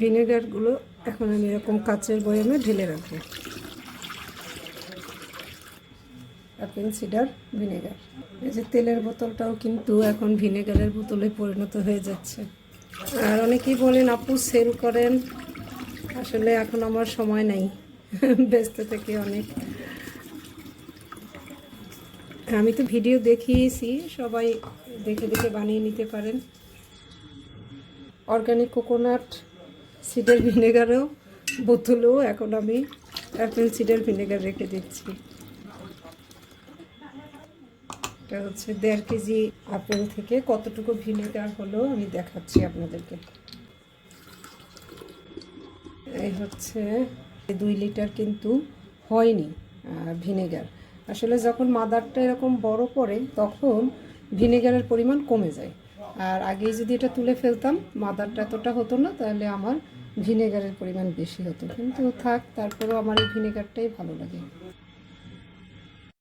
ভিনেগারগুলো এখন আমি এরকম কাচের বয়ামে ঢেলে রাখবো। Apple cider vinegar. এই যে তেলের বোতলটাও কিন্তু এখন ভিনেগারের বোতলে পরিণত হয়ে যাচ্ছে। আর অনেকেই বলেন আপু সেল করেন, আসলে এখন আমার সময় নাই, ব্যস্ত থেকে অনেক। আমি তো ভিডিও দেখিয়েছি, সবাই দেখে দেখে বানিয়ে নিতে পারেন। অর্গানিক কোকোনাট সিডার ভিনেগারও বোতলেও এখন আমি অ্যাপেল সিডার ভিনেগার রেখে দিচ্ছি। এটা হচ্ছে 1.5 কেজি আপেল থেকে কতটুকু ভিনেগার হলো আমি দেখাচ্ছি আপনাদেরকে। এই হচ্ছে 2 লিটার কিন্তু হয়নি ভিনেগার। আসলে যখন মাদারটা এরকম বড় পড়ে তখন ভিনেগারের পরিমাণ কমে যায়। আর আগেই যদি এটা তুলে ফেলতাম মাদারটা এতটা হতো না, তাহলে আমার ভিনেগারের পরিমাণ বেশি হতো। কিন্তু থাক, তারপরেও আমার এই ভিনেগারটাই ভালো লাগে।